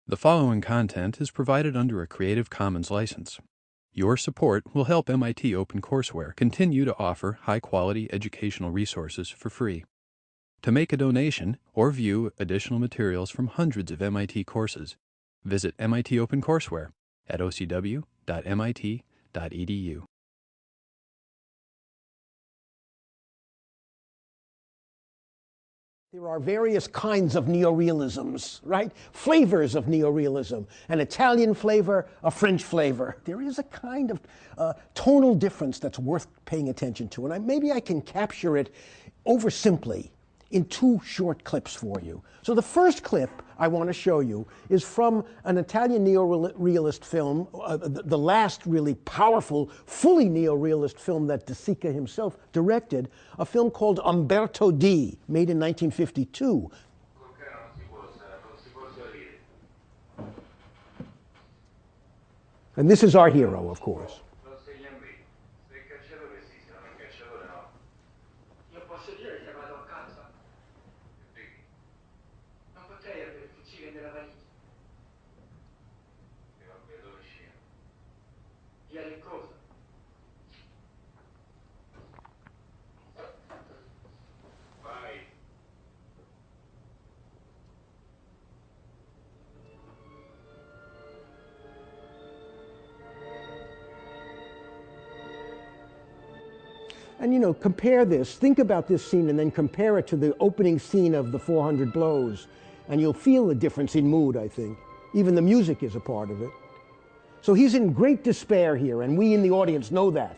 The following content is provided under a Creative Commons license. Your support will help MIT OpenCourseware continue to offer high-quality educational resources for free. To make a donation or view additional materials from hundreds of MIT courses, visit MIT OpenCourseware at ocw.mit.edu. There are various kinds of neorealisms, right? Flavors of neorealism. An Italian flavor, a French flavor. There is a kind of tonal difference that's worth paying attention to. And maybe I can capture it oversimply in two short clips for you. So the first clip I want to show you is from an Italian neorealist film, the last really powerful, fully neorealist film that De Sica himself directed, a film called Umberto D, made in 1952. And this is our hero, of course. And you know, compare this, think about this scene and then compare it to the opening scene of The 400 Blows, and you'll feel the difference in mood, I think. Even the music is a part of it. So he's in great despair here, and we in the audience know that.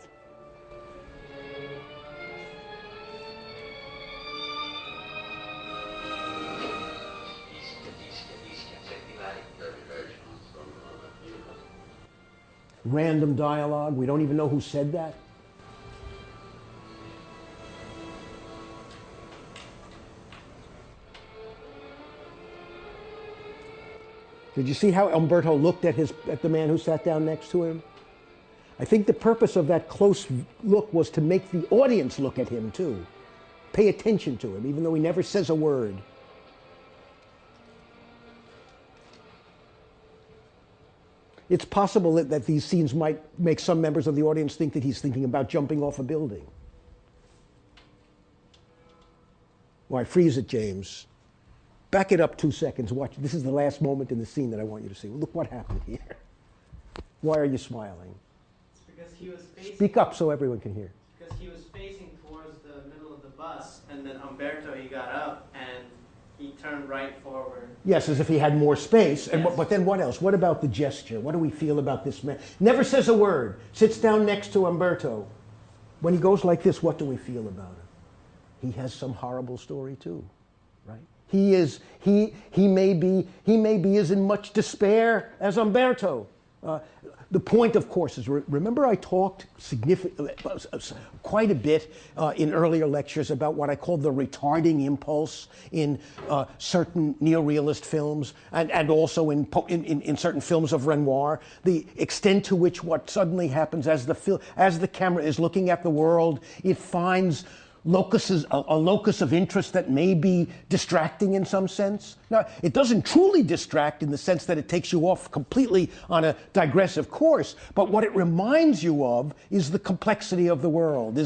Random dialogue, we don't even know who said that. Did you see how Umberto looked at the man who sat down next to him? I think the purpose of that close look was to make the audience look at him too. Pay attention to him, even though he never says a word. It's possible that these scenes might make some members of the audience think that he's thinking about jumping off a building. Why, freeze it, James. Back it up 2 seconds. Watch. This is the last moment in the scene that I want you to see. Look what happened here. Why are you smiling? It's because he was facing... Speak up so everyone can hear. Because he was facing towards the middle of the bus, and then Umberto, he got up, and he turned right forward. Yes, as if he had more space. Yes. But then what else? What about the gesture? What do we feel about this man? Never says a word. Sits down next to Umberto. When he goes like this, what do we feel about him? He has some horrible story too, right? He may be as in much despair as Umberto. The point, of course, is remember I talked quite a bit in earlier lectures about what I call the retarding impulse in certain neorealist films and also in certain films of Renoir. The extent to which what suddenly happens as the camera is looking at the world, it finds a locus of interest that may be distracting in some sense. Now, it doesn't truly distract in the sense that it takes you off completely on a digressive course, but what it reminds you of is the complexity of the world.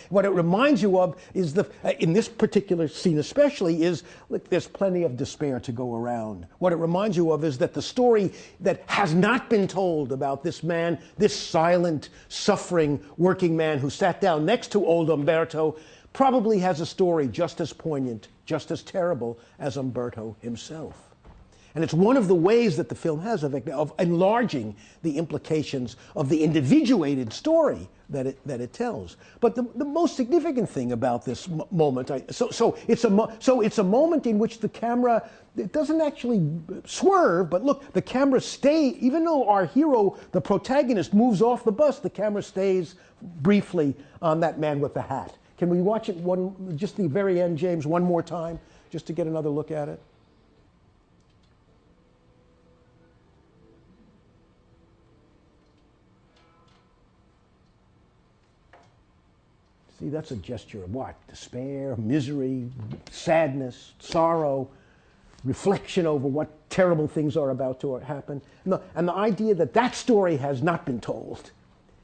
What it reminds you of is in this particular scene especially, is look, there's plenty of despair to go around. What it reminds you of is that the story that has not been told about this man, this silent, suffering working man who sat down next to old Umberto, probably has a story just as poignant, just as terrible as Umberto himself. And it's one of the ways that the film has of enlarging the implications of the individuated story that it tells. But the most significant thing about this moment, it's a moment in which the camera, it doesn't actually swerve, but look, the camera stays, even though our hero, the protagonist, moves off the bus, the camera stays briefly on that man with the hat. Can we watch it just the very end, James, one more time, just to get another look at it? See, that's a gesture of what? Despair, misery, sadness, sorrow. reflection over what terrible things are about to happen. And the idea that that story has not been told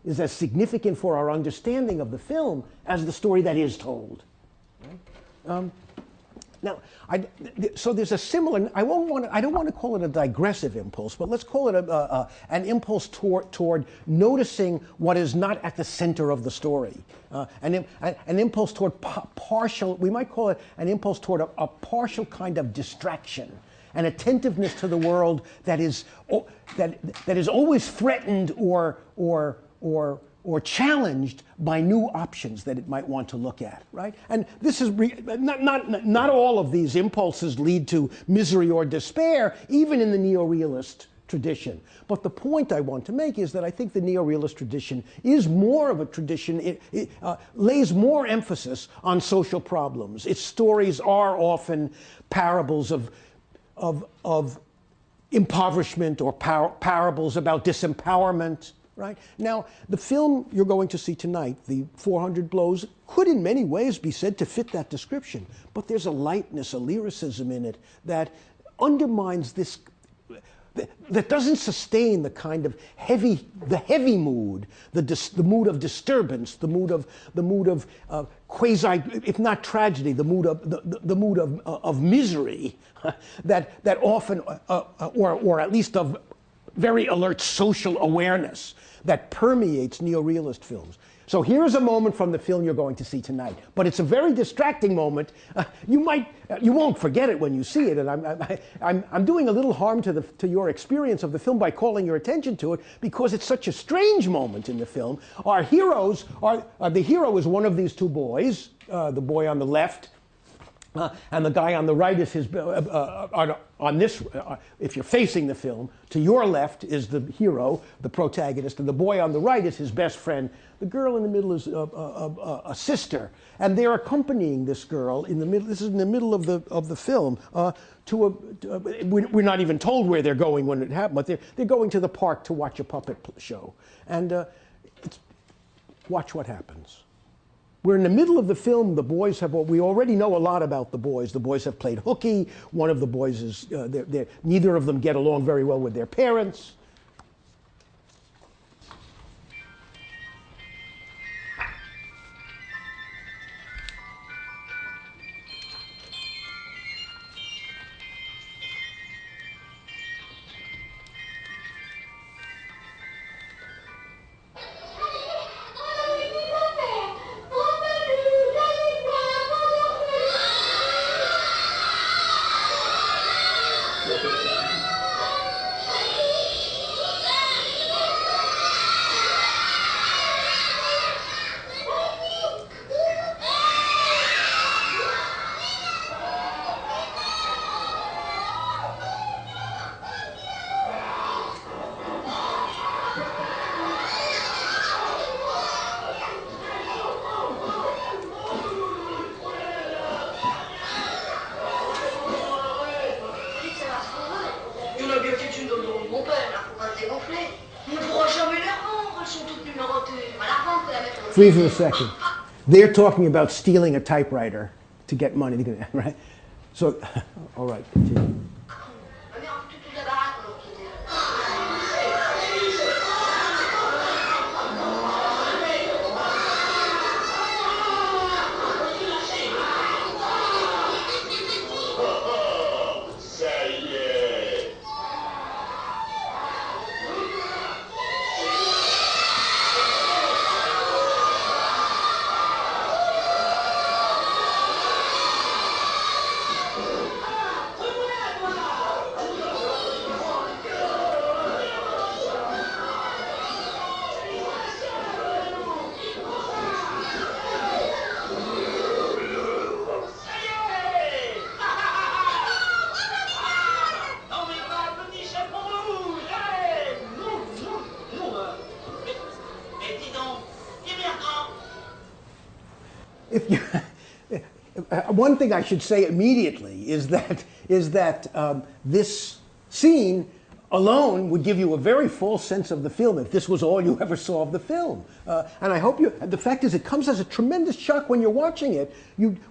is as significant for our understanding of the film as the story that is told. Right? Now, so there's a similar. I don't want to call it a digressive impulse, but let's call it an impulse toward noticing what is not at the center of the story. An impulse toward partial. We might call it an impulse toward a partial kind of distraction, an attentiveness to the world that is always threatened or challenged by new options that it might want to look at, right? And this is not all of these impulses lead to misery or despair, even in the neorealist tradition. But the point I want to make is that I think the neorealist tradition is more of a tradition. It lays more emphasis on social problems. Its stories are often parables of impoverishment or parables about disempowerment. Right? Now, the film you're going to see tonight, The 400 Blows, could in many ways be said to fit that description. But there's a lightness, a lyricism in it that undermines this, that doesn't sustain the kind of heavy mood, the mood of disturbance, the mood of quasi, if not tragedy, the mood of misery that often, or at least of very alert social awareness that permeates neorealist films. So here's a moment from the film you're going to see tonight, but it's a very distracting moment. You won't forget it when you see it, and I'm doing a little harm to your experience of the film by calling your attention to it because it's such a strange moment in the film. Our heroes are the hero is one of these two boys, the boy on the left. And the guy on the right is his, on this, if you're facing the film, to your left is the hero, the protagonist, and the boy on the right is his best friend. The girl in the middle is a sister, and they're accompanying this girl in the middle. This is in the middle of the film. We're not even told where they're going when it happened, but they're going to the park to watch a puppet show, and watch what happens. We're in the middle of the film. The boys have, we already know a lot about the boys. The boys have played hooky. One of the boys is, neither of them get along very well with their parents. Freeze for a second. They're talking about stealing a typewriter to get money, right? So, all right, continue. One thing I should say immediately is that this scene alone would give you a very false sense of the film if this was all you ever saw of the film. And I hope the fact is it comes as a tremendous shock when you're watching it.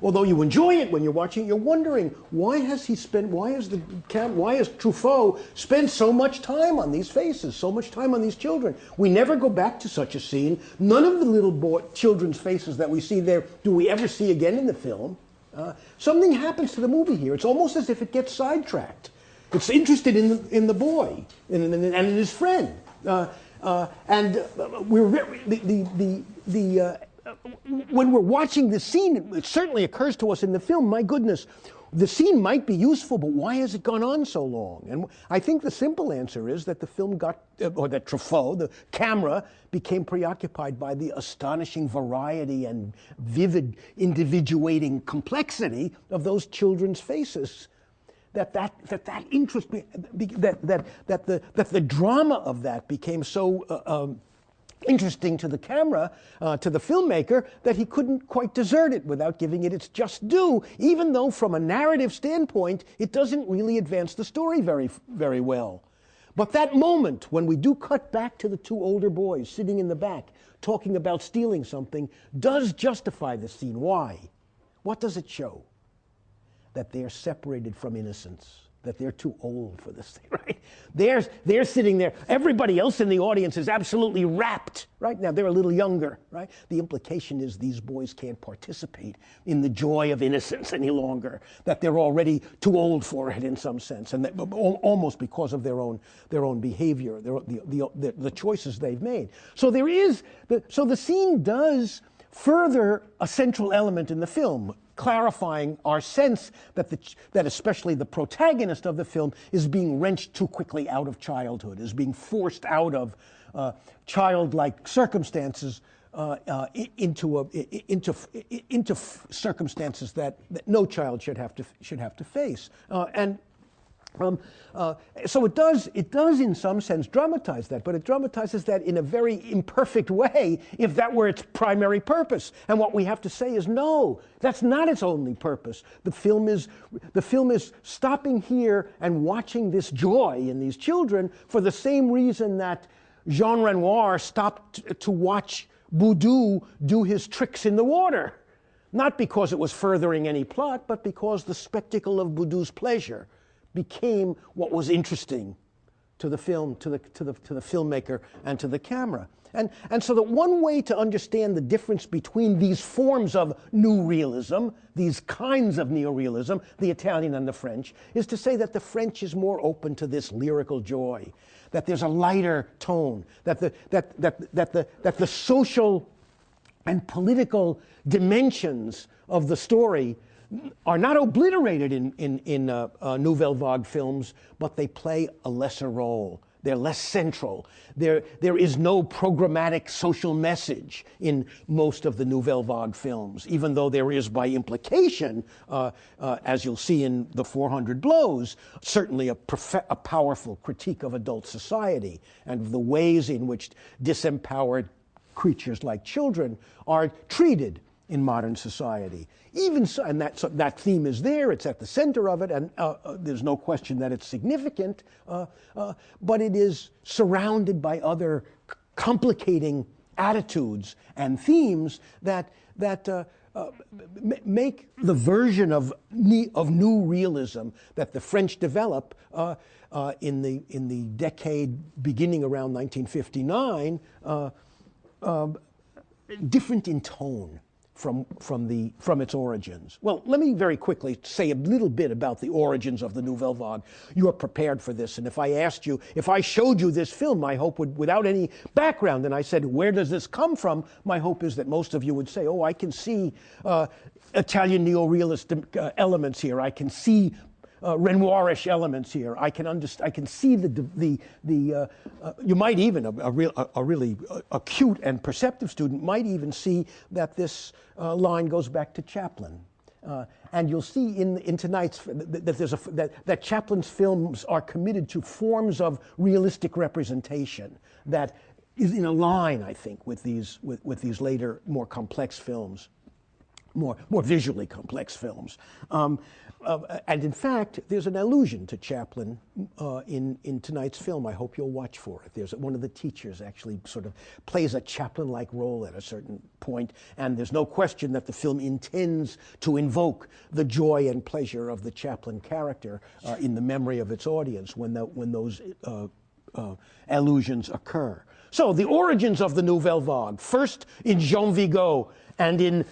Although you enjoy it when you're watching it, you're wondering, why has Truffaut spent so much time on these faces, so much time on these children? We never go back to such a scene. None of the little children's faces that we see there do we ever see again in the film. Something happens to the movie here. It's almost as if it gets sidetracked. It's interested in the boy and in his friend, when we're watching this scene, it certainly occurs to us in the film. My goodness, the scene might be useful, but why has it gone on so long? And I think the simple answer is that the film that Truffaut, the camera, became preoccupied by the astonishing variety and vivid individuating complexity of those children's faces. That interest, that the drama of that became so interesting to the camera, to the filmmaker, that he couldn't quite desert it without giving it its just due, even though from a narrative standpoint, it doesn't really advance the story very, very well. But that moment, when we do cut back to the two older boys sitting in the back, talking about stealing something, does justify the scene. Why? What does it show? That they're separated from innocence, that they're too old for this thing, right? They're sitting there. Everybody else in the audience is absolutely rapt, right? Now, they're a little younger, right? The implication is these boys can't participate in the joy of innocence any longer, that they're already too old for it in some sense, and that, almost because of their own behavior, the choices they've made. So the scene does further a central element in the film, clarifying our sense that especially the protagonist of the film is being wrenched too quickly out of childhood, is being forced out of childlike circumstances into circumstances that no child should have to face. So it does in some sense dramatize that, but it dramatizes that in a very imperfect way if that were its primary purpose. And what we have to say is, no, that's not its only purpose. The film is stopping here and watching this joy in these children for the same reason that Jean Renoir stopped to watch Boudou do his tricks in the water. Not because it was furthering any plot, but because the spectacle of Boudou's pleasure became what was interesting to the film, to the filmmaker, and to the camera. And so that one way to understand the difference between these forms of new realism, these kinds of neorealism, the Italian and the French, is to say that the French is more open to this lyrical joy, that there's a lighter tone, that the social and political dimensions of the story are not obliterated in Nouvelle Vague films, but they play a lesser role. They're less central. There is no programmatic social message in most of the Nouvelle Vague films, even though there is, by implication, as you'll see in The 400 Blows, certainly a powerful critique of adult society and of the ways in which disempowered creatures like children are treated in modern society. Even so, and that theme is there, it's at the center of it, and there's no question that it's significant, but it is surrounded by other complicating attitudes and themes that make the version of new realism that the French develop in the decade beginning around 1959 different in tone from its origins. Well, let me very quickly say a little bit about the origins of the Nouvelle Vague. You are prepared for this, and if I showed you this film, my hope would, without any background, and I said, where does this come from? My hope is that most of you would say, oh, I can see Italian neorealist elements here. I can see Renoirish elements here. I can see you might even, a really acute and perceptive student might even see that this line goes back to Chaplin. And you'll see in tonight's that Chaplin's films are committed to forms of realistic representation that is in a line, I think, with these later, more complex films. more visually complex films. And in fact, there's an allusion to Chaplin in tonight's film. I hope you'll watch for it. There's one of the teachers actually sort of plays a Chaplin-like role at a certain point, and there's no question that the film intends to invoke the joy and pleasure of the Chaplin character in the memory of its audience when those allusions occur. So the origins of the Nouvelle Vague, first in Jean Vigo and in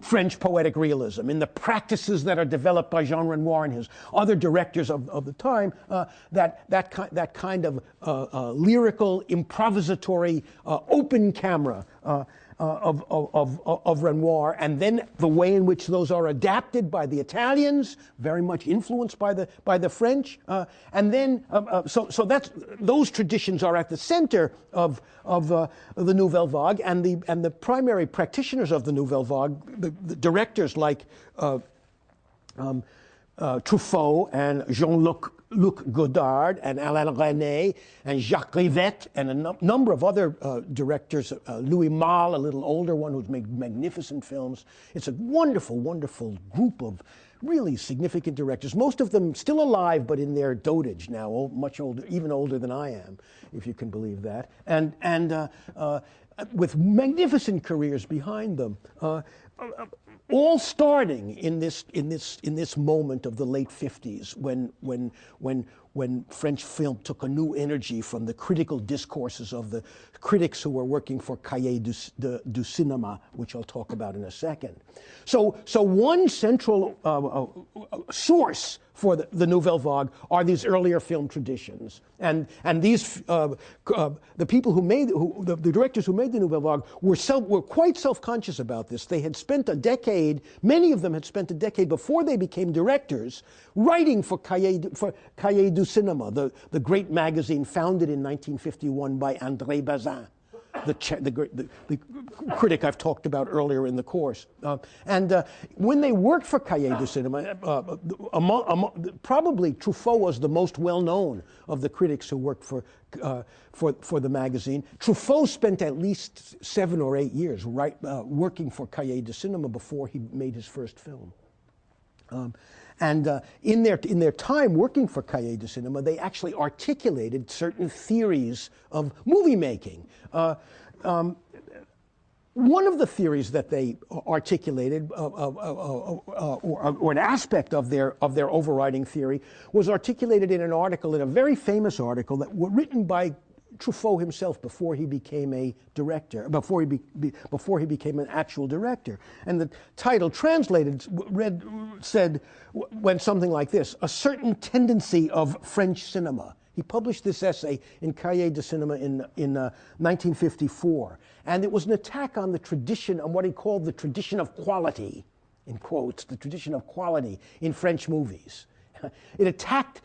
French poetic realism, in the practices that are developed by Jean Renoir and his other directors of the time, that kind of lyrical, improvisatory, open camera of Renoir, and then the way in which those are adapted by the Italians, very much influenced by the French, and then so that's those traditions are at the center of the Nouvelle Vague, and the primary practitioners of the Nouvelle Vague, the directors like Truffaut and Jean-Luc Godard and Alain Resnais and Jacques Rivette and a number of other directors, Louis Malle, a little older one who's made magnificent films. It's a wonderful, wonderful group of really significant directors, most of them still alive but in their dotage now, much older, even older than I am, if you can believe that, and with magnificent careers behind them. All starting in this moment of the late 50s, when French film took a new energy from the critical discourses of the critics who were working for Cahiers du Cinéma, which I'll talk about in a second. So one central source for the Nouvelle Vague are these earlier film traditions, and these the people who made the directors who made the Nouvelle Vague were quite self-conscious about this. They had spent a decade, many of them had spent a decade before they became directors, writing for Cahiers du Cinéma, the great magazine founded in 1951 by André Bazin, the critic I've talked about earlier in the course. And when they worked for Cahiers du Cinéma, probably Truffaut was the most well-known of the critics who worked for the magazine. Truffaut spent at least 7 or 8 years working for Cahiers du Cinéma before he made his first film. And in their time working for Cahiers du Cinéma, they actually articulated certain theories of movie making. One of the theories that they articulated, or an aspect of their overriding theory, was articulated in an article, in a very famous article that was written by Truffaut himself before he became a director, before he became an actual director. And the title translated went something like this: a certain tendency of French cinema. He published this essay in Cahiers du Cinéma in 1954. And it was an attack on the tradition, on what he called the tradition of quality, in quotes, the tradition of quality in French movies. It attacked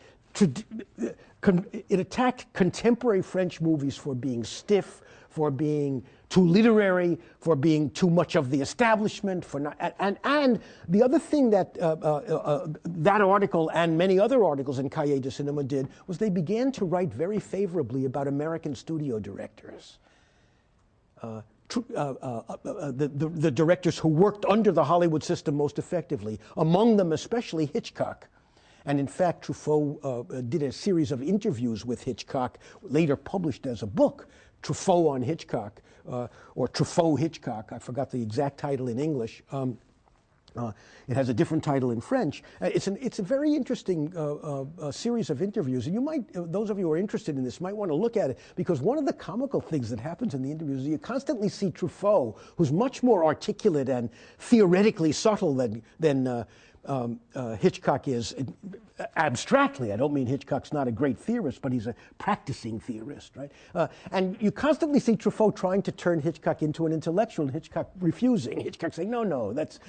contemporary French movies for being stiff, for being too literary, for being too much of the establishment, for not, and the other thing that that article and many other articles in Cahiers du Cinéma did was they began to write very favorably about American studio directors. The directors who worked under the Hollywood system most effectively, among them especially Hitchcock. And in fact, Truffaut did a series of interviews with Hitchcock, later published as a book, Truffaut on Hitchcock, or Truffaut Hitchcock. I forgot the exact title in English. It has a different title in French. It's a very interesting series of interviews, and you might, those of you who are interested in this, might want to look at it, because one of the comical things that happens in the interviews is you constantly see Truffaut, who's much more articulate and theoretically subtle than Hitchcock is abstractly. I don't mean Hitchcock's not a great theorist, but he's a practicing theorist, right? And you constantly see Truffaut trying to turn Hitchcock into an intellectual, and Hitchcock refusing. Hitchcock saying, no, it's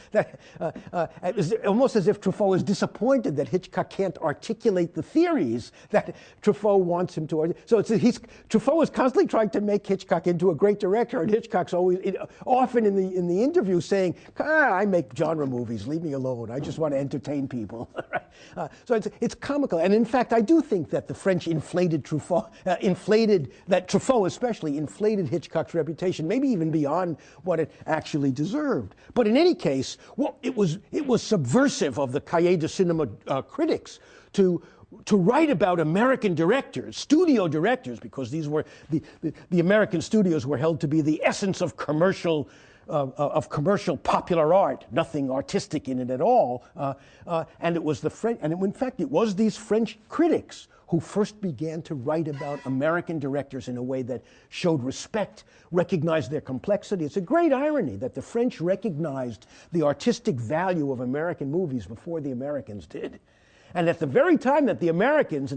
almost as if Truffaut is disappointed that Hitchcock can't articulate the theories that Truffaut wants him to. So Truffaut is constantly trying to make Hitchcock into a great director, and Hitchcock's often in the interview saying, I make genre movies, leave me alone. I just want to entertain people. So it's comical. And in fact, I do think that the French inflated Truffaut, that Truffaut especially inflated Hitchcock's reputation, maybe even beyond what it actually deserved. But in any case, well, it was subversive of the Cahiers de Cinema critics to write about American directors, studio directors, because these were the American studios were held to be the essence of commercial popular art, nothing artistic in it at all. And it was the French, and in fact, it was these French critics who first began to write about American directors in a way that showed respect, recognized their complexity. It's a great irony that the French recognized the artistic value of American movies before the Americans did. And at the very time that the Americans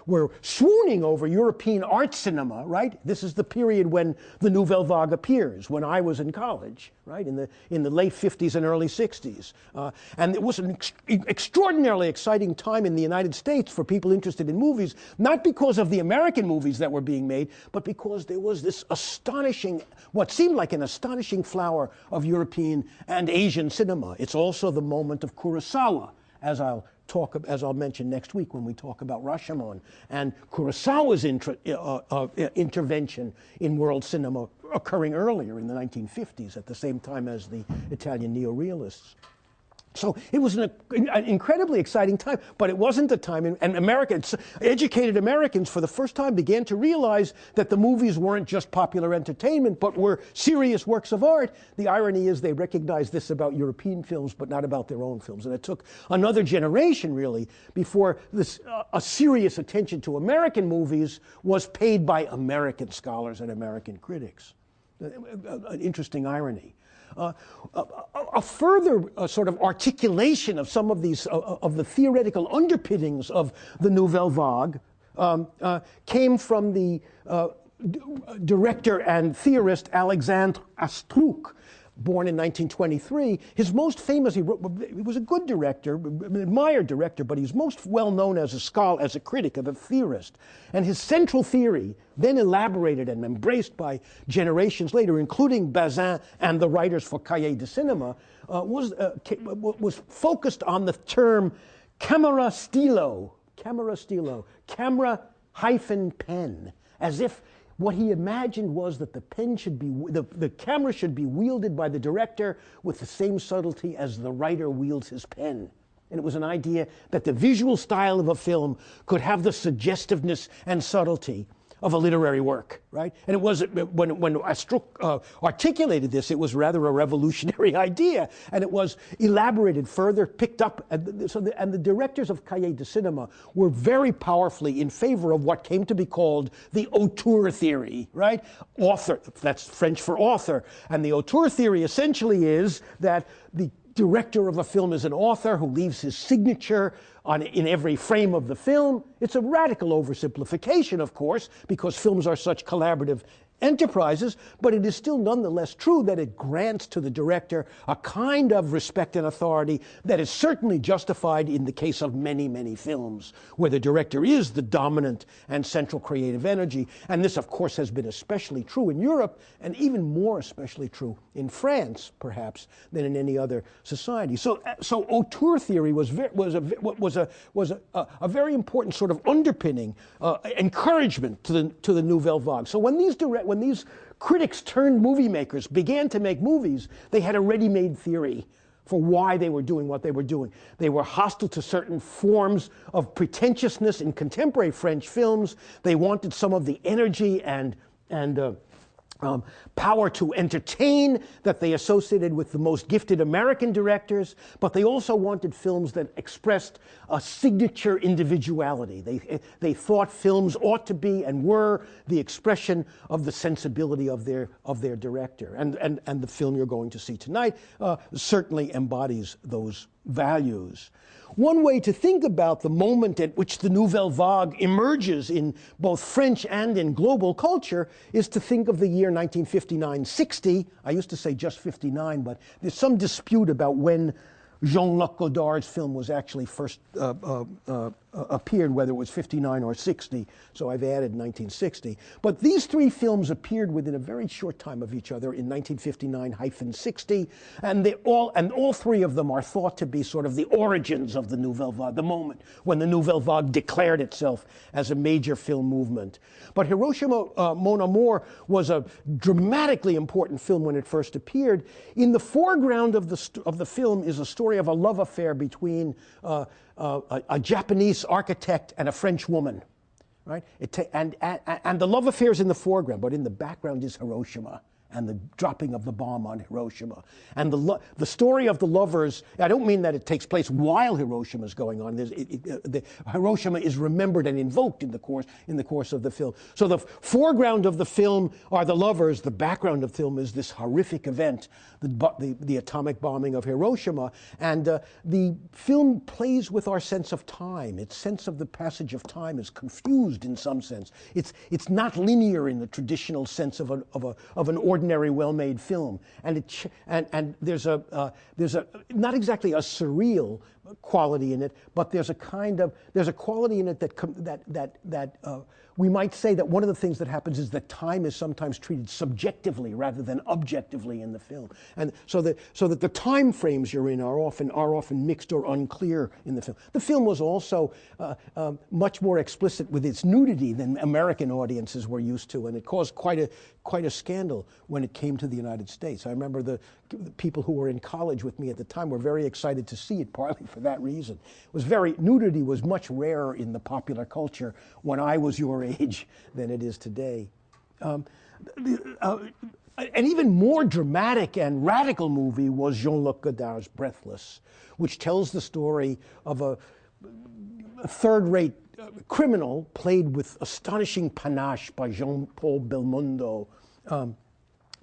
were swooning over European art cinema, right? This is the period when the Nouvelle Vague appears, when I was in college, right? In the late 50s and early 60s. And it was an extraordinarily exciting time in the United States for people interested in movies, not because of the American movies that were being made, but because there was this astonishing, what seemed like an astonishing flower of European and Asian cinema. It's also the moment of Kurosawa, as I'll mention next week when we talk about Rashomon, and Kurosawa's intervention in world cinema occurring earlier in the 1950s at the same time as the Italian neorealists. So it was an incredibly exciting time, but it wasn't the time, and Americans, educated Americans for the first time began to realize that the movies weren't just popular entertainment, but were serious works of art. The irony is they recognized this about European films, but not about their own films. And it took another generation, really, before a serious attention to American movies was paid by American scholars and American critics. An interesting irony. A further sort of articulation of some of these of the theoretical underpinnings of the Nouvelle Vague came from the director and theorist Alexandre Astruc, born in 1923. His most famous, he was a good director, an admired director, but he's most well known as a scholar, as a critic, of a theorist. And his central theory, then elaborated and embraced by generations later, including Bazin and the writers for Cahiers de Cinema, was focused on the term camera stylo, camera-pen, as if what he imagined was that the camera should be wielded by the director with the same subtlety as the writer wields his pen. And it was an idea that the visual style of a film could have the suggestiveness and subtlety of a literary work, right? And it was, when Astruc articulated this, it was rather a revolutionary idea, and it was elaborated further, picked up, and the directors of Cahiers de Cinema were very powerfully in favor of what came to be called the auteur theory, right? Author, that's French for author, and the auteur theory essentially is that the director of a film is an author who leaves his signature in every frame of the film. It's a radical oversimplification, of course, because films are such collaborative enterprises, but it is still nonetheless true that it grants to the director a kind of respect and authority that is certainly justified in the case of many, many films, where the director is the dominant and central creative energy. And this, of course, has been especially true in Europe, and even more especially true in France, perhaps, than in any other society. So auteur theory was a very important sort of underpinning, encouragement to the Nouvelle Vague. So when these critics turned movie makers began to make movies, they had a ready-made theory for why they were doing what they were doing. They were hostile to certain forms of pretentiousness in contemporary French films. They wanted some of the energy and power to entertain that they associated with the most gifted American directors, but they also wanted films that expressed a signature individuality. They thought films ought to be and were the expression of the sensibility of their director. And the film you're going to see tonight certainly embodies those values. One way to think about the moment at which the Nouvelle Vague emerges in both French and in global culture is to think of the year 1959-60. I used to say just 59, but there's some dispute about when Jean-Luc Godard's film was actually first appeared, whether it was 59 or 60, so I've added 1960. But these three films appeared within a very short time of each other in 1959-60, and all three of them are thought to be sort of the origins of the Nouvelle Vague, the moment when the Nouvelle Vague declared itself as a major film movement. But Hiroshima Mon Amour was a dramatically important film when it first appeared. In the foreground of the film is a story of a love affair between a Japanese architect and a French woman, right? And the love affair is in the foreground, but in the background is Hiroshima and the dropping of the bomb on Hiroshima. And the story of the lovers, I don't mean that it takes place while Hiroshima is going on. Hiroshima is remembered and invoked in the course of the film. So the foreground of the film are the lovers. The background of the film is this horrific event, the atomic bombing of Hiroshima. And the film plays with our sense of time. Its sense of the passage of time is confused in some sense. It's not linear in the traditional sense of an ordinary well-made film, and there's a not exactly a surreal quality in it, but there's a quality in it that we might say that one of the things that happens is that time is sometimes treated subjectively rather than objectively in the film, and so that the time frames you're in are often mixed or unclear in the film. The film was also much more explicit with its nudity than American audiences were used to, and it caused quite a scandal when it came to the United States. I remember the people who were in college with me at the time were very excited to see it, partly for that reason. Nudity was much rarer in the popular culture when I was your age than it is today. An even more dramatic and radical movie was Jean-Luc Godard's Breathless, which tells the story of a third-rate criminal played with astonishing panache by Jean-Paul Belmondo,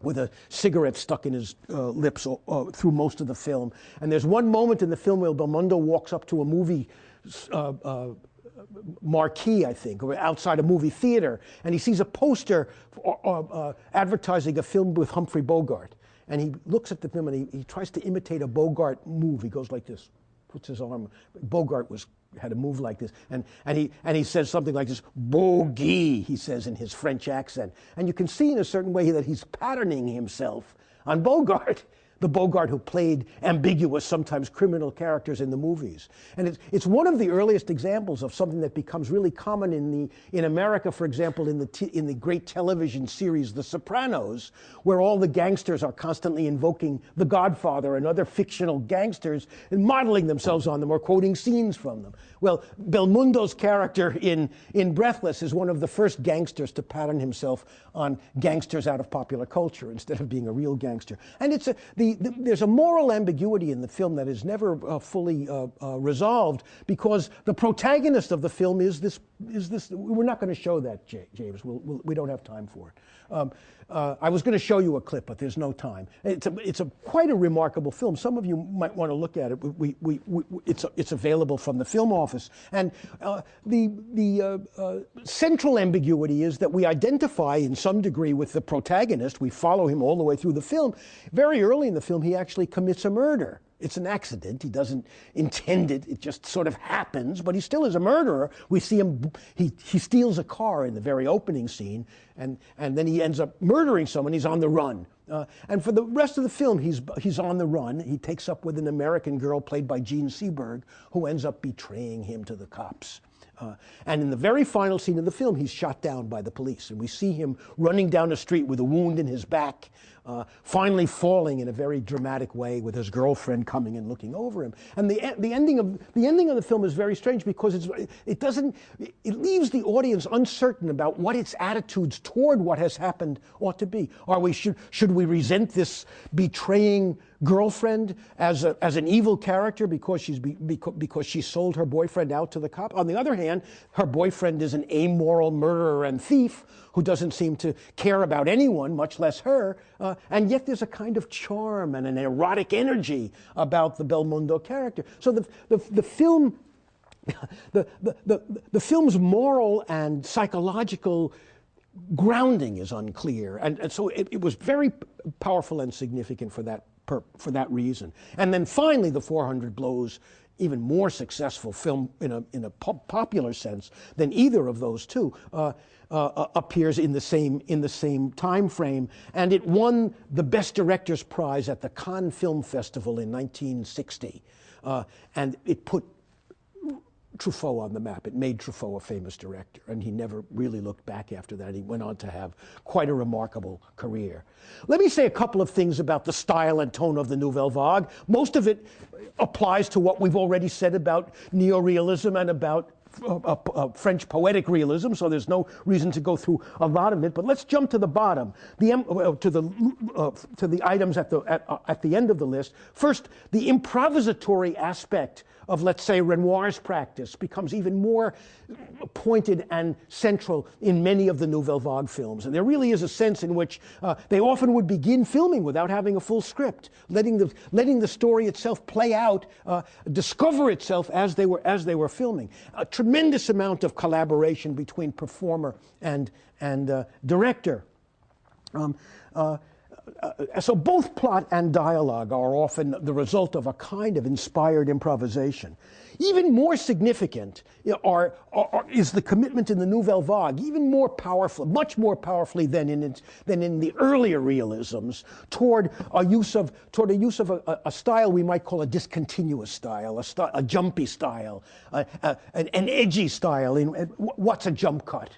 with a cigarette stuck in his lips through most of the film. And there's one moment in the film where Belmondo walks up to a movie marquee, I think, or outside a movie theater, and he sees a poster advertising a film with Humphrey Bogart. And he looks at the film and he tries to imitate a Bogart move. He goes like this, puts his arm. Bogart had a move like this, and he says something like this, "Bogey," he says in his French accent, and you can see in a certain way that he's patterning himself on Bogart, the Bogart who played ambiguous, sometimes criminal characters in the movies. And it's one of the earliest examples of something that becomes really common in America, for example, in the great television series The Sopranos, where all the gangsters are constantly invoking The Godfather and other fictional gangsters and modeling themselves on them or quoting scenes from them. Well, Belmondo's character in Breathless is one of the first gangsters to pattern himself on gangsters out of popular culture instead of being a real gangster. And there's a moral ambiguity in the film that is never fully resolved, because the protagonist of the film is this. We're not going to show that, James. We don't have time for it. I was going to show you a clip, but there's no time. It's quite a remarkable film. Some of you might want to look at it. It's available from the Film Office. And the central ambiguity is that we identify in some degree with the protagonist. We follow him all the way through the film. Very early in the film, he actually commits a murder. It's an accident. He doesn't intend it. It just sort of happens, but he still is a murderer. We see him, he steals a car in the very opening scene, and then he ends up murdering someone. He's on the run. And for the rest of the film, he's on the run. He takes up with an American girl played by Jean Seberg, who ends up betraying him to the cops. And in the very final scene of the film, he's shot down by the police. And we see him running down the street with a wound in his back, finally falling in a very dramatic way with his girlfriend coming and looking over him. And the ending of the film is very strange, because it leaves the audience uncertain about what its attitudes toward what has happened ought to be. Should we resent this betraying girlfriend as an evil character because she sold her boyfriend out to the cop? On the other hand, her boyfriend is an amoral murderer and thief who doesn't seem to care about anyone, much less her, and yet there's a kind of charm and an erotic energy about the Belmondo character. So the film, the film's moral and psychological grounding is unclear, and so it was very powerful and significant for that reason. And then finally, The 400 Blows even more successful film in a popular sense than either of those two, appears in the same time frame, and it won the Best Director's Prize at the Cannes Film Festival in 1960, and it put Truffaut on the map. It made Truffaut a famous director, and he never really looked back after that. He went on to have quite a remarkable career. Let me say a couple of things about the style and tone of the Nouvelle Vague. Most of it applies to what we've already said about neorealism and about French poetic realism, so there's no reason to go through a lot of it. But let's jump to the bottom, to the items at the end of the list. First, the improvisatory aspect of, let's say, Renoir's practice becomes even more pointed and central in many of the Nouvelle Vague films. And there really is a sense in which they often would begin filming without having a full script, letting the story itself play out, discover itself as they were filming. A tremendous amount of collaboration between performer and director. So both plot and dialogue are often the result of a kind of inspired improvisation. Even more significant is the commitment in the Nouvelle Vague, even more powerful, much more powerfully than in the earlier realisms, toward a use of a style we might call a discontinuous style, a jumpy style, an edgy style. What's a jump cut?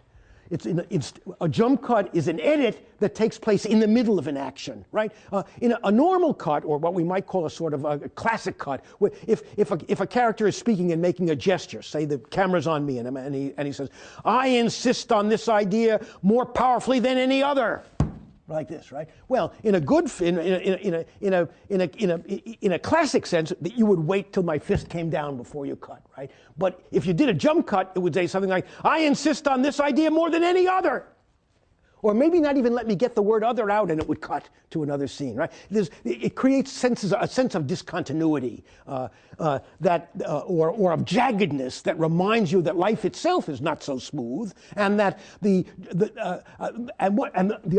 A jump cut is an edit that takes place in the middle of an action, right? In a normal cut, or what we might call a sort of a classic cut, if a character is speaking and making a gesture, say the camera's on me and he says, "I insist on this idea more powerfully than any other," like this, right? Well, in a classic sense, that you would wait till my fist came down before you cut, right? But if you did a jump cut, it would say something like, "I insist on this idea more than any other." Or maybe not even let me get the word "other" out, and it would cut to another scene, right? It creates a sense of discontinuity, or of jaggedness that reminds you that life itself is not so smooth, and that the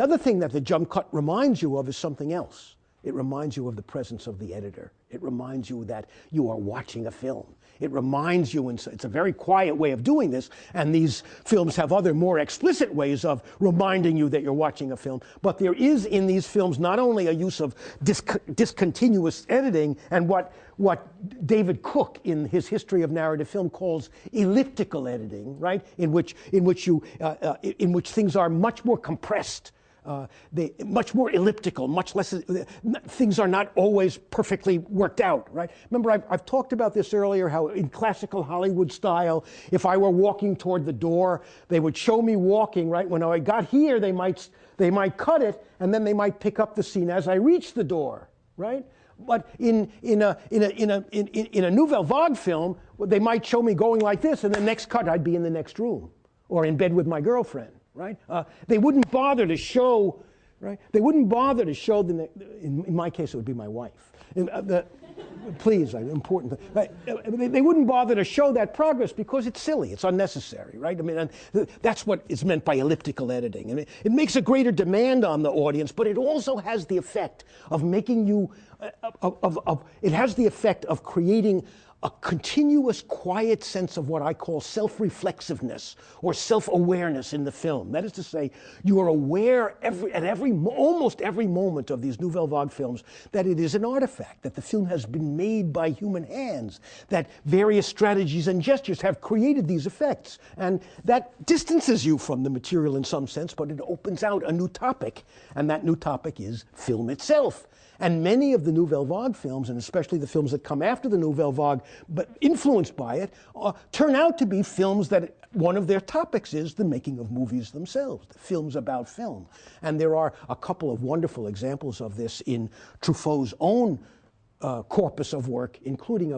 other thing that the jump cut reminds you of is something else. It reminds you of the presence of the editor. It reminds you that you are watching a film. It reminds you, and it's a very quiet way of doing this, and these films have other more explicit ways of reminding you that you're watching a film, but there is in these films not only a use of discontinuous editing and what David Cook in his History of Narrative Film calls elliptical editing, right? In which things are much more compressed. Much more elliptical, much less, things are not always perfectly worked out, right? Remember, I've talked about this earlier, how in classical Hollywood style, if I were walking toward the door, they would show me walking, right? When I got here, they might cut it, and then they might pick up the scene as I reach the door, right? But in a Nouvelle Vague film, they might show me going like this, and the next cut, I'd be in the next room, or in bed with my girlfriend. Right? They wouldn't bother to show, right? They wouldn't bother to show in my case, it would be my wife. Please, important. They wouldn't bother to show that progress because it's silly, it's unnecessary, right? I mean, and that's what is meant by elliptical editing. I mean, it makes a greater demand on the audience, but it also has the effect of making you, it has the effect of creating a continuous, quiet sense of what I call self-reflexiveness or self-awareness in the film. That is to say, you are aware almost every moment of these Nouvelle Vague films that it is an artifact, that the film has been made by human hands, that various strategies and gestures have created these effects. And that distances you from the material in some sense, but it opens out a new topic, and that new topic is film itself. And many of the Nouvelle Vague films, and especially the films that come after the Nouvelle Vague, but influenced by it, turn out to be films that one of their topics is the making of movies themselves, the films about film. And there are a couple of wonderful examples of this in Truffaut's own corpus of work, including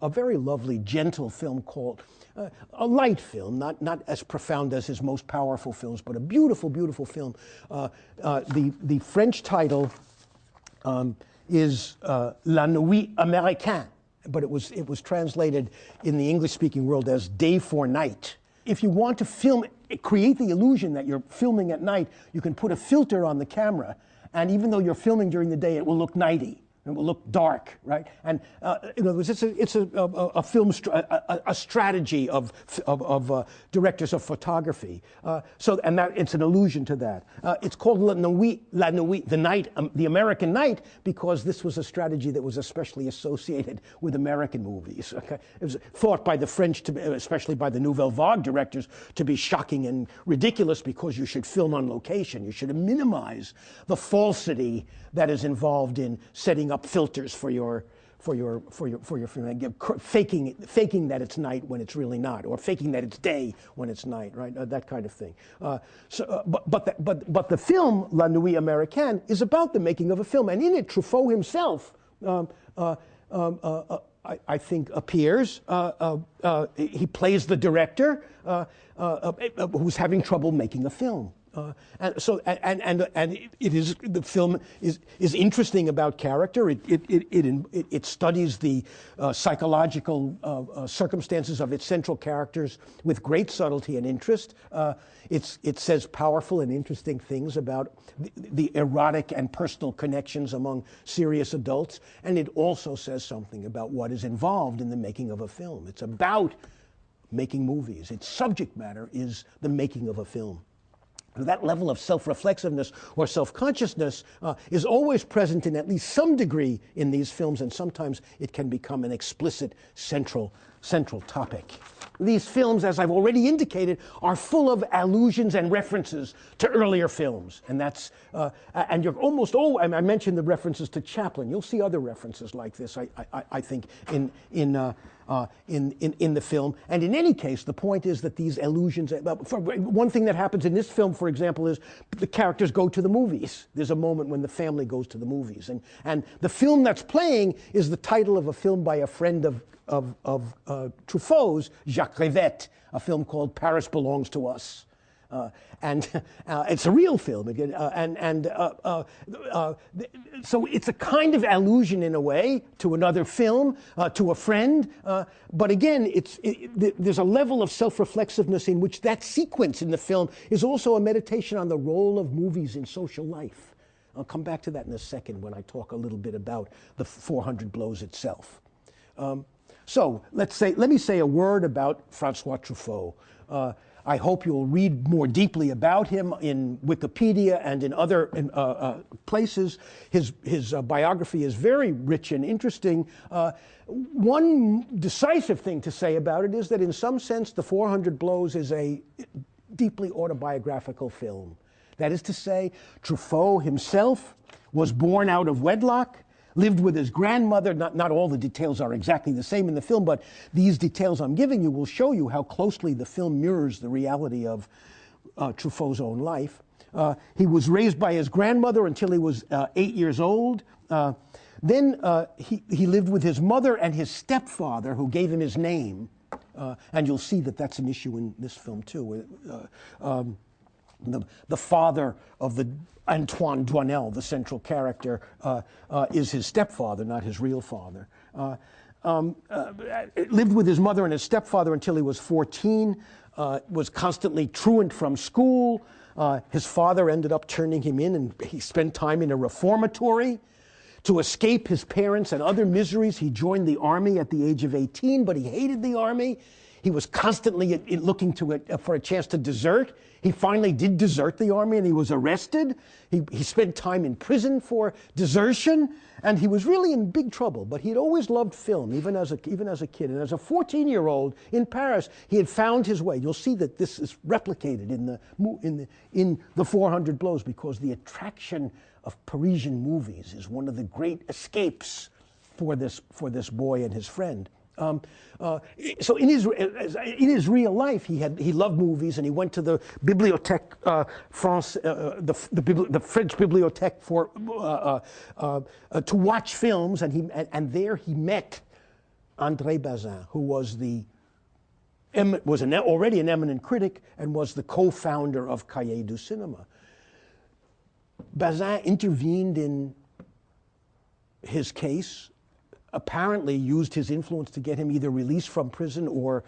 a very lovely, gentle film called a light film, not as profound as his most powerful films, but a beautiful, beautiful film. The French title is La Nuit Américaine, but it was translated in the English-speaking world as Day for Night. If you want to create the illusion that you're filming at night, you can put a filter on the camera, and even though you're filming during the day, it will look nighty, It will look dark, right? And in other words, it's a film a strategy of directors of photography. And that it's an allusion to that. It's called La Nuit, the night, the American night, because this was a strategy that was especially associated with American movies. Okay, it was thought by the French, especially by the Nouvelle Vague directors, to be shocking and ridiculous because you should film on location. You should minimize the falsity that is involved in setting up filters for your film, faking that it's night when it's really not, or faking that it's day when it's night, right? That kind of thing. But the film La Nuit Américaine is about the making of a film, and in it, Truffaut himself, I think, appears. He plays the director who's having trouble making a film. And it is, the film is interesting about character. It studies the psychological circumstances of its central characters with great subtlety and interest. It says powerful and interesting things about the erotic and personal connections among serious adults, and it also says something about what is involved in the making of a film. It's about making movies. Its subject matter is the making of a film. That level of self-reflexiveness or self-consciousness is always present in at least some degree in these films, and sometimes it can become an explicit central topic. These films, as I've already indicated, are full of allusions and references to earlier films, and that's and you're almost all. I mentioned the references to Chaplin. You'll see other references like this, I think, in the film. And in any case, the point is that these allusions. One thing that happens in this film, for example, is the characters go to the movies. There's a moment when the family goes to the movies, and the film that's playing is the title of a film by a friend of Truffaut's, Jacques Rivette, a film called Paris Belongs to Us. And it's a real film. So it's a kind of allusion in a way to another film, to a friend. But again, there's a level of self-reflexiveness in which that sequence in the film is also a meditation on the role of movies in social life. I'll come back to that in a second when I talk a little bit about the 400 Blows itself. So let me say a word about Francois Truffaut. I hope you'll read more deeply about him in Wikipedia and in other places. His biography is very rich and interesting. One decisive thing to say about it is that in some sense the 400 Blows is a deeply autobiographical film. That is to say, Truffaut himself was born out of wedlock, lived with his grandmother. Not all the details are exactly the same in the film, but these details I'm giving you will show you how closely the film mirrors the reality of Truffaut's own life. He was raised by his grandmother until he was 8 years old. Then he lived with his mother and his stepfather, who gave him his name. And you'll see that that's an issue in this film, too. The father of Antoine Doinel, the central character, is his stepfather, not his real father. Lived with his mother and his stepfather until he was 14, was constantly truant from school. His father ended up turning him in, and he spent time in a reformatory. To escape his parents and other miseries, he joined the army at the age of 18, but he hated the army. He was constantly looking for a chance to desert. He finally did desert the army, and he was arrested. He spent time in prison for desertion, and he was really in big trouble. But he'd always loved film, even as a kid. And as a 14-year-old in Paris, he had found his way. You'll see that this is replicated in the 400 Blows, because the attraction of Parisian movies is one of the great escapes for this boy and his friend. So in his real life, he loved movies, and he went to the Bibliothèque France, the French Bibliothèque to watch films, and there he met André Bazin, who was already an eminent critic and was the co-founder of Cahiers du Cinéma. Bazin intervened in his case, apparently used his influence to get him either released from prison or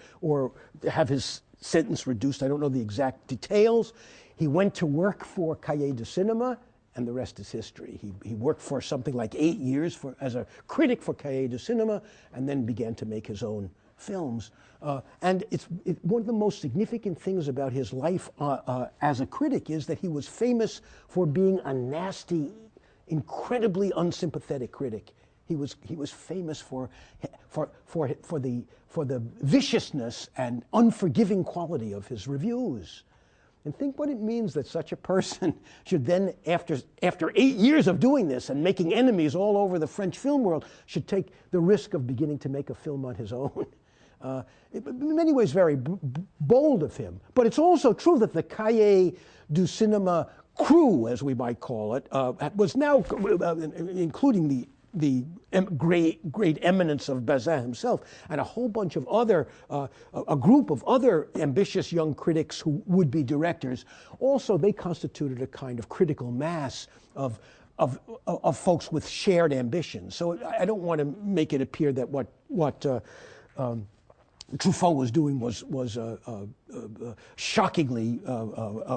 have his sentence reduced. I don't know the exact details. He went to work for Cahiers du Cinéma and the rest is history. He worked for something like 8 years as a critic for Cahiers du Cinema, and then began to make his own films. And one of the most significant things about his life as a critic is that he was famous for being a nasty, incredibly unsympathetic critic. He was famous for the viciousness and unforgiving quality of his reviews. And think what it means that such a person should then, after 8 years of doing this and making enemies all over the French film world, should take the risk of beginning to make a film on his own. In many ways, very bold of him. But it's also true that the Cahiers du Cinema crew, as we might call it, was now, including the great eminence of Bazin himself, and a whole bunch of other, a group of other ambitious young critics who would be directors. Also, they constituted a kind of critical mass of folks with shared ambitions. So I don't want to make it appear that what Truffaut was doing was shockingly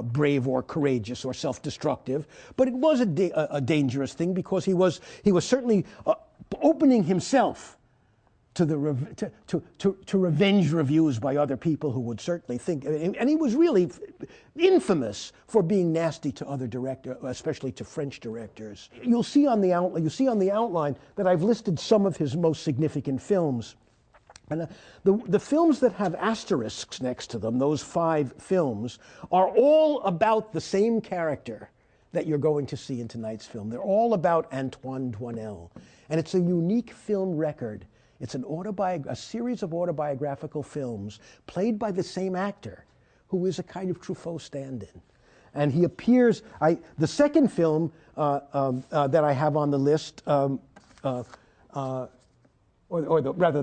brave or courageous or self-destructive, but it was a dangerous thing because he was certainly opening himself to revenge reviews by other people who would certainly think, and he was really infamous for being nasty to other directors, especially to French directors. You'll see on the outline that I've listed some of his most significant films. And the films that have asterisks next to them, those 5 films, are all about the same character that you're going to see in tonight's film. They're all about Antoine Doinel. And it's a unique film record. It's a series of autobiographical films played by the same actor, who is a kind of Truffaut stand-in. And he appears, the second film that I have on the list, rather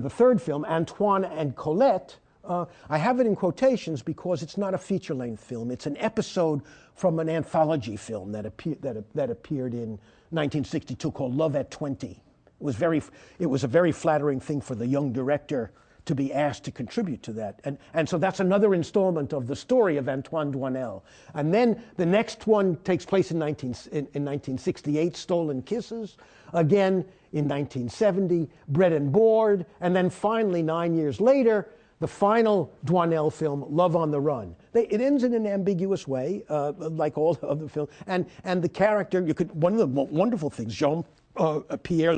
the third film, Antoine and Colette, I have it in quotations because it's not a feature-length film. It's an episode from an anthology film that appeared in 1962 called Love at 20. It was a very flattering thing for the young director to be asked to contribute to that. And so that's another installment of the story of Antoine Doinel. And then the next one takes place in 1968, Stolen Kisses. Again, in 1970, Bread and Board. And then finally, 9 years later, the final Doinel film, Love on the Run. It ends in an ambiguous way, like all the other films. And the character, one of the wonderful things, Jean-Pierre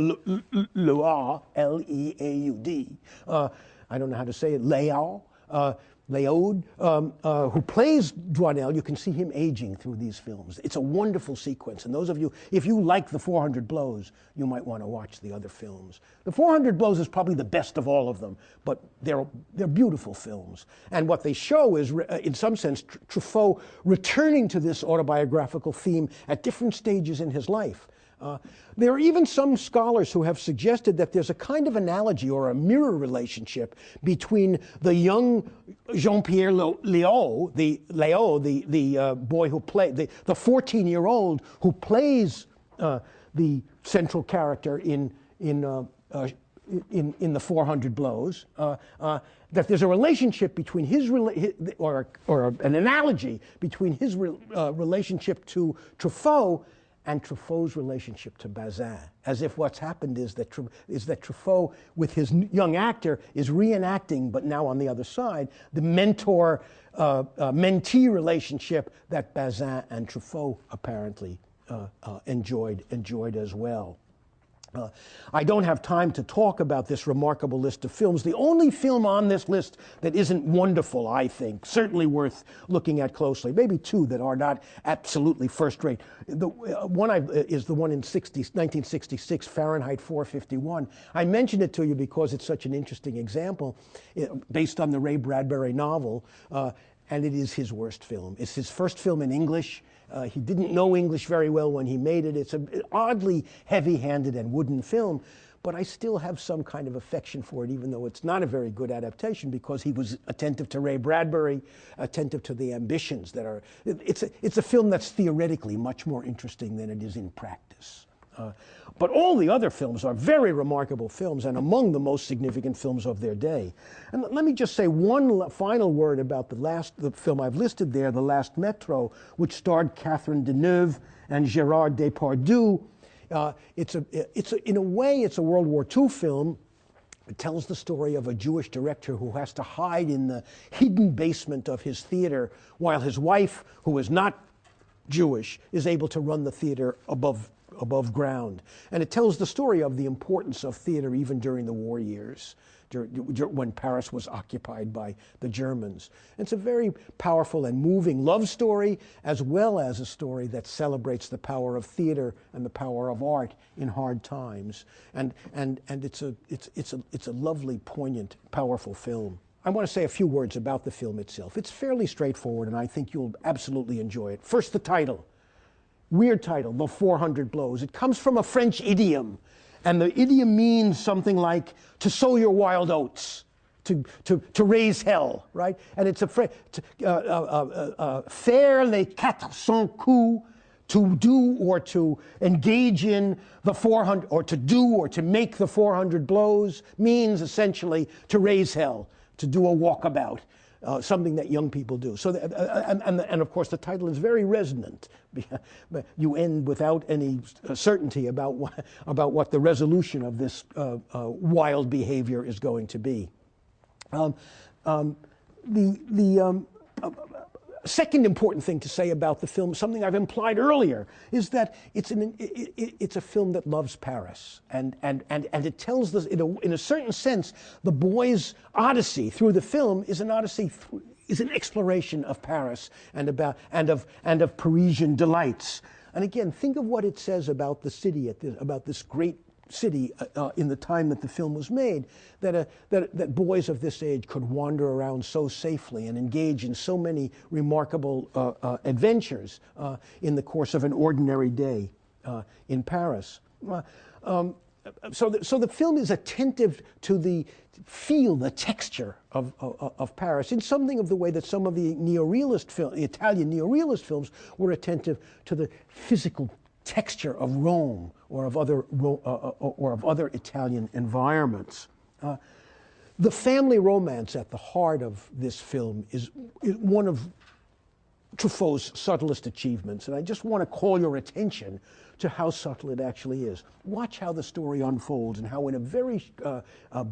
Leaud, L-E-A-U-D, I don't know how to say it, Leaud, who plays Doinel. You can see him aging through these films. It's a wonderful sequence. And those of you, if you like The 400 Blows, you might want to watch the other films. The 400 Blows is probably the best of all of them, but they're beautiful films. And what they show is, in some sense, Truffaut returning to this autobiographical theme at different stages in his life. There are even some scholars who have suggested that there's a kind of analogy or a mirror relationship between the young Jean-Pierre Leaud, the boy who played, the 14-year-old who plays the central character in the 400 Blows, that there's a relationship between or an analogy between his relationship to Truffaut and Truffaut's relationship to Bazin, as if what's happened is that Truffaut, with his young actor, is reenacting, but now on the other side, the mentor-mentee relationship that Bazin and Truffaut apparently enjoyed as well. I don't have time to talk about this remarkable list of films. The only film on this list that isn't wonderful, I think, certainly worth looking at closely, maybe 2 that are not absolutely first-rate. The one is the one in 1966, Fahrenheit 451. I mentioned it to you because it's such an interesting example, based on the Ray Bradbury novel, and it is his worst film. It's his first film in English. He didn't know English very well when he made it. It's an oddly heavy-handed and wooden film, but I still have some kind of affection for it, even though it's not a very good adaptation, because he was attentive to Ray Bradbury, attentive to the ambitions that are... It's a film that's theoretically much more interesting than it is in practice. But all the other films are very remarkable films and among the most significant films of their day. And let me just say one final word about the film I've listed there, The Last Metro, which starred Catherine Deneuve and Gérard Depardieu. In a way, it's a World War II film. It tells the story of a Jewish director who has to hide in the hidden basement of his theater while his wife, who is not Jewish, is able to run the theater above ground. And it tells the story of the importance of theater even during the war years, when Paris was occupied by the Germans. It's a very powerful and moving love story, as well as a story that celebrates the power of theater and the power of art in hard times. And it's a lovely, poignant, powerful film. I want to say a few words about the film itself. It's fairly straightforward, and I think you'll absolutely enjoy it. First, the title. Weird title, The 400 Blows. It comes from a French idiom, and the idiom means something like to sow your wild oats, to raise hell, right? And it's faire les 400 coups, to do or to engage in the 400, or to do or to make the 400 blows, means essentially to raise hell, to do a walkabout. Something that young people do. So, and of course, the title is very resonant. You end without any certainty about what the resolution of this wild behavior is going to be. Second important thing to say about the film, something I've implied earlier, is that it's a film that loves Paris, and it tells this in a certain sense. The boy's odyssey through the film is an odyssey, is an exploration of Paris and of Parisian delights. And again, think of what it says about the city, about this great city in the time that the film was made, that boys of this age could wander around so safely and engage in so many remarkable adventures in the course of an ordinary day in Paris. So the film is attentive to the feel, the texture of Paris in something of the way that some of the Italian neorealist films were attentive to the physical texture of Rome or of other Italian environments. The family romance at the heart of this film is one of Truffaut's subtlest achievements, and I just want to call your attention to how subtle it actually is. Watch how the story unfolds and how in a very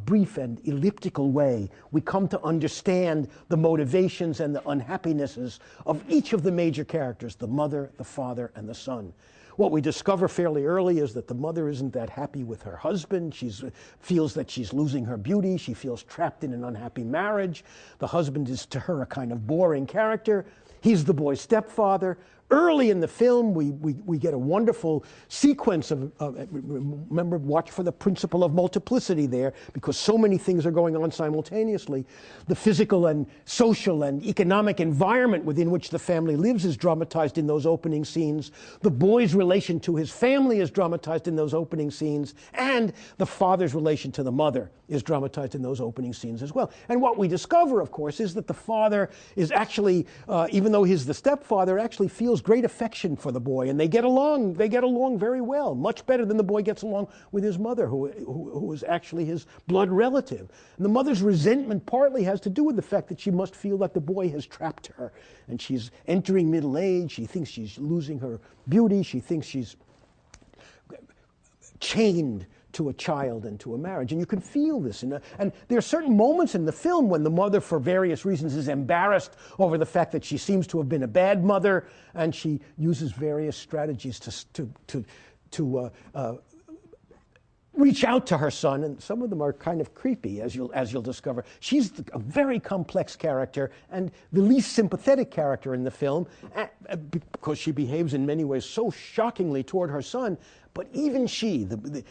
brief and elliptical way we come to understand the motivations and the unhappinesses of each of the major characters, the mother, the father, and the son. What we discover fairly early is that the mother isn't that happy with her husband. She feels that she's losing her beauty. She feels trapped in an unhappy marriage. The husband is to her a kind of boring character. He's the boy's stepfather. Early in the film, we get a wonderful sequence of, remember, watch for the principle of multiplicity there, because so many things are going on simultaneously. The physical and social and economic environment within which the family lives is dramatized in those opening scenes. The boy's relation to his family is dramatized in those opening scenes, and the father's relation to the mother is dramatized in those opening scenes as well. And what we discover, of course, is that the father is actually, even though he's the stepfather, actually feels great affection for the boy, and they get along very well, much better than the boy gets along with his mother, who is actually his blood relative. And the mother's resentment partly has to do with the fact that she must feel that the boy has trapped her, and she's entering middle age. She thinks she's losing her beauty. She thinks she's chained to a child and to a marriage. And you can feel this. And there are certain moments in the film when the mother, for various reasons, is embarrassed over the fact that she seems to have been a bad mother, and she uses various strategies to reach out to her son, and some of them are kind of creepy, as you'll discover. She's a very complex character and the least sympathetic character in the film, because she behaves in many ways so shockingly toward her son. But even she, the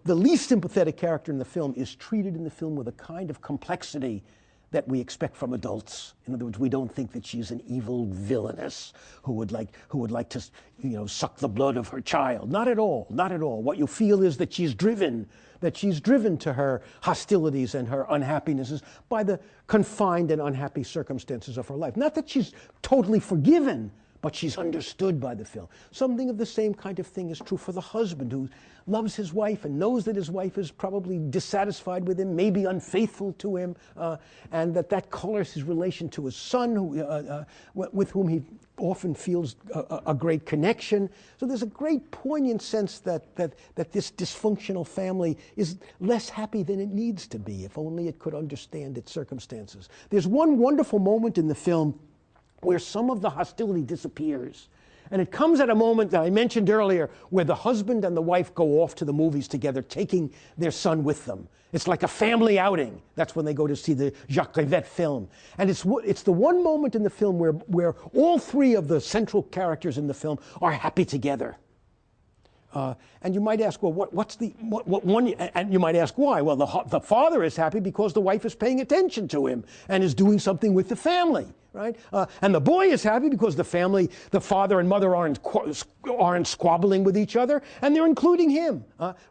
least sympathetic character in the film, is treated in the film with a kind of complexity that we expect from adults. In other words, we don't think that she's an evil villainess who would like to, suck the blood of her child. Not at all. Not at all. What you feel is that she's driven to her hostilities and her unhappinesses by the confined and unhappy circumstances of her life. Not that she's totally forgiven, but she's understood by the film. Something of the same kind of thing is true for the husband who loves his wife and knows that his wife is probably dissatisfied with him, maybe unfaithful to him, and that colors his relation to his son, with whom he often feels a great connection. So there's a great poignant sense that this dysfunctional family is less happy than it needs to be, if only it could understand its circumstances. There's one wonderful moment in the film where some of the hostility disappears. And it comes at a moment that I mentioned earlier where the husband and the wife go off to the movies together, taking their son with them. It's like a family outing. That's when they go to see the Jacques Rivette film. And it's the one moment in the film where all three of the central characters in the film are happy together. And you might ask, well, what one? And you might ask why. Well, the father is happy because the wife is paying attention to him and is doing something with the family, right? And the boy is happy because the father and mother aren't squabbling with each other, and they're including him,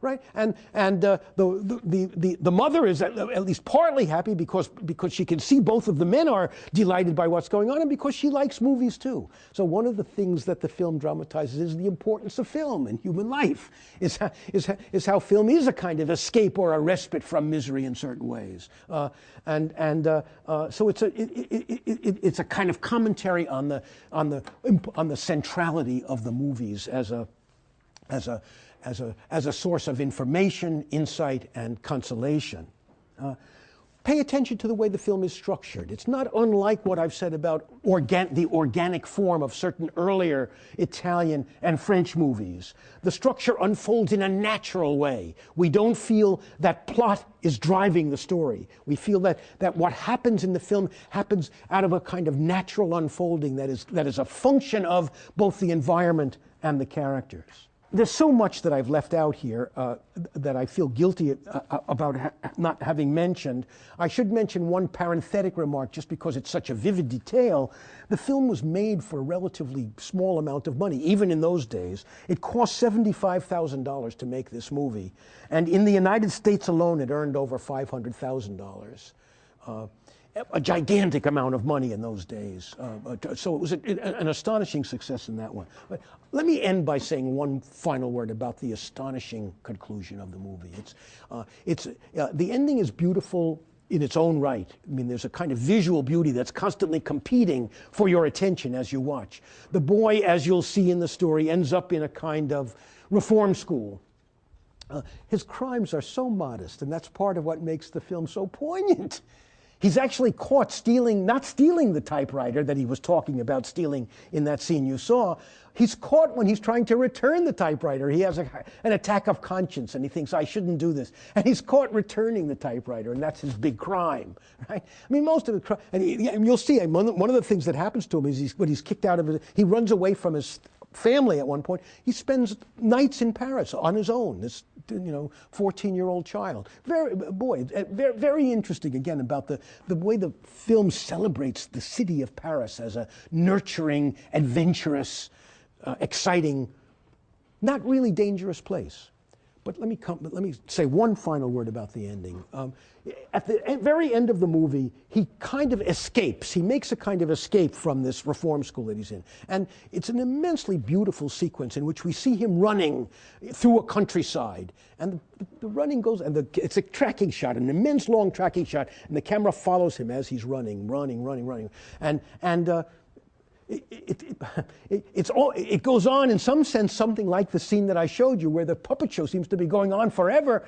right? And the mother is at least partly happy because she can see both of the men are delighted by what's going on, and because she likes movies too. So one of the things that the film dramatizes is the importance of film in human life. Is how film is a kind of escape or a respite from misery in certain ways, so it's a kind of commentary on the centrality of the movies as a source of information, insight, and consolation. Pay attention to the way the film is structured. It's not unlike what I've said about the organic form of certain earlier Italian and French movies. The structure unfolds in a natural way. We don't feel that plot is driving the story. We feel that what happens in the film happens out of a kind of natural unfolding that is a function of both the environment and the characters. There's so much that I've left out here that I feel guilty about not having mentioned. I should mention one parenthetic remark just because it's such a vivid detail. The film was made for a relatively small amount of money, even in those days. It cost $75,000 to make this movie. And in the United States alone, it earned over $500,000. A gigantic amount of money in those days. So it was an astonishing success in that one. But let me end by saying one final word about the astonishing conclusion of the movie. The ending is beautiful in its own right. I mean, there's a kind of visual beauty that's constantly competing for your attention as you watch. The boy, as you'll see in the story, ends up in a kind of reform school. His crimes are so modest, and that's part of what makes the film so poignant. He's actually caught not stealing the typewriter that he was talking about stealing in that scene you saw. He's caught when he's trying to return the typewriter. He has an attack of conscience, and he thinks, I shouldn't do this. And he's caught returning the typewriter, and that's his big crime, right? I mean, most of the crime, and you'll see, one of the things that happens to him is when he's kicked out of he runs away from his family at one point. He spends nights in Paris on his own, this 14-year-old child. Very interesting, again, about the way the film celebrates the city of Paris as a nurturing, adventurous, exciting, not really dangerous place. But let me say one final word about the ending. At the very end of the movie, he kind of escapes. He makes a kind of escape from this reform school that he's in. And it's an immensely beautiful sequence in which we see him running through a countryside. And the running goes, and it's a tracking shot, an immense long tracking shot, and the camera follows him as he's running. It goes on in some sense something like the scene that I showed you where the puppet show seems to be going on forever.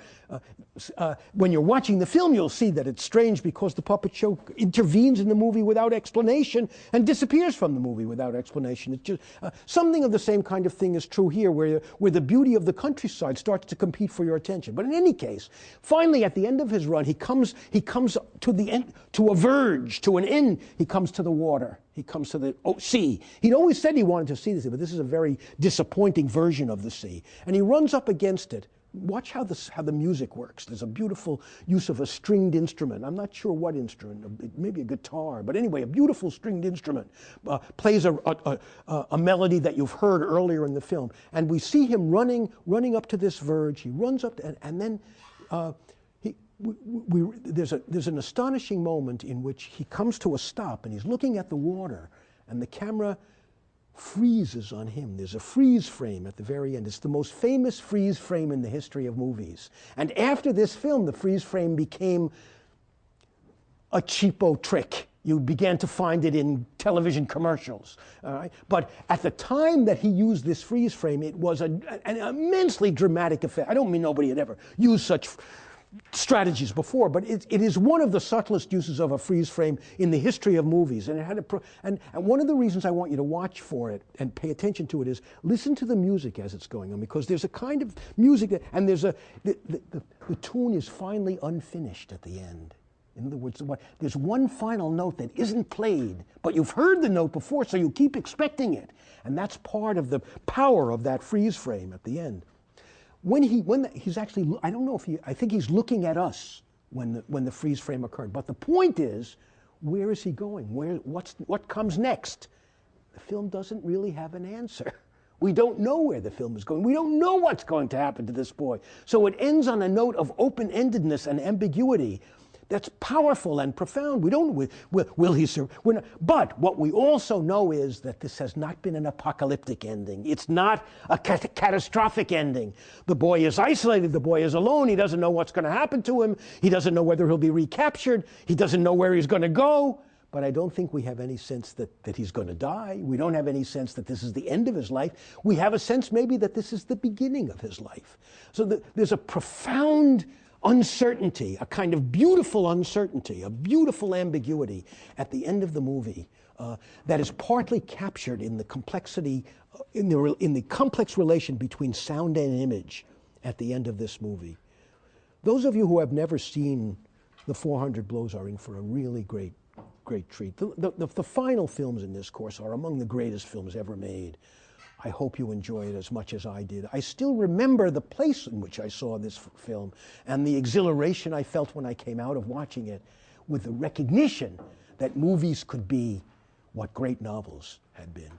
When you're watching the film, you'll see that it's strange because the puppet show intervenes in the movie without explanation and disappears from the movie without explanation. It's just something of the same kind of thing is true here where the beauty of the countryside starts to compete for your attention. But in any case, finally at the end of his run, he comes to the end, to a verge, to an end. He comes to the water. He comes to the sea. He'd always said he wanted to see the sea, but this is a very disappointing version of the sea. And he runs up against it. Watch how the music works. There's a beautiful use of a stringed instrument. I'm not sure what instrument, maybe a guitar, but anyway, a beautiful stringed instrument plays a melody that you've heard earlier in the film. And we see him running up to this verge. He runs up, and then there's an astonishing moment in which he comes to a stop and he's looking at the water, and the camera freezes on him. There's a freeze frame at the very end. It's the most famous freeze frame in the history of movies. And after this film, the freeze frame became a cheapo trick. You began to find it in television commercials. All right? But at the time that he used this freeze frame, it was an immensely dramatic effect. I don't mean nobody had ever used such strategies before, but it is one of the subtlest uses of a freeze frame in the history of movies. And it had and one of the reasons I want you to watch for it and pay attention to it is listen to the music as it's going on, because there's a kind of music that, and there's the tune is finally unfinished at the end. In other words, there's one final note that isn't played, but you've heard the note before, so you keep expecting it. And that's part of the power of that freeze frame at the end. When he's actually, I don't know if I think he's looking at us when the freeze frame occurred. But the point is, where is he going? What comes next? The film doesn't really have an answer. We don't know where the film is going. We don't know what's going to happen to this boy. So it ends on a note of open-endedness and ambiguity that's powerful and profound. We don't know, will he survive? But what we also know is that this has not been an apocalyptic ending. It's not a catastrophic ending. The boy is isolated. The boy is alone. He doesn't know what's going to happen to him. He doesn't know whether he'll be recaptured. He doesn't know where he's going to go. But I don't think we have any sense that he's going to die. We don't have any sense that this is the end of his life. We have a sense maybe that this is the beginning of his life. So there's a profound uncertainty, a kind of beautiful uncertainty, a beautiful ambiguity at the end of the movie that is partly captured in the complexity, in the complex relation between sound and image at the end of this movie. Those of you who have never seen The 400 Blows are in for a really great treat. The final films in this course are among the greatest films ever made. I hope you enjoy it as much as I did. I still remember the place in which I saw this film and the exhilaration I felt when I came out of watching it, with the recognition that movies could be what great novels had been.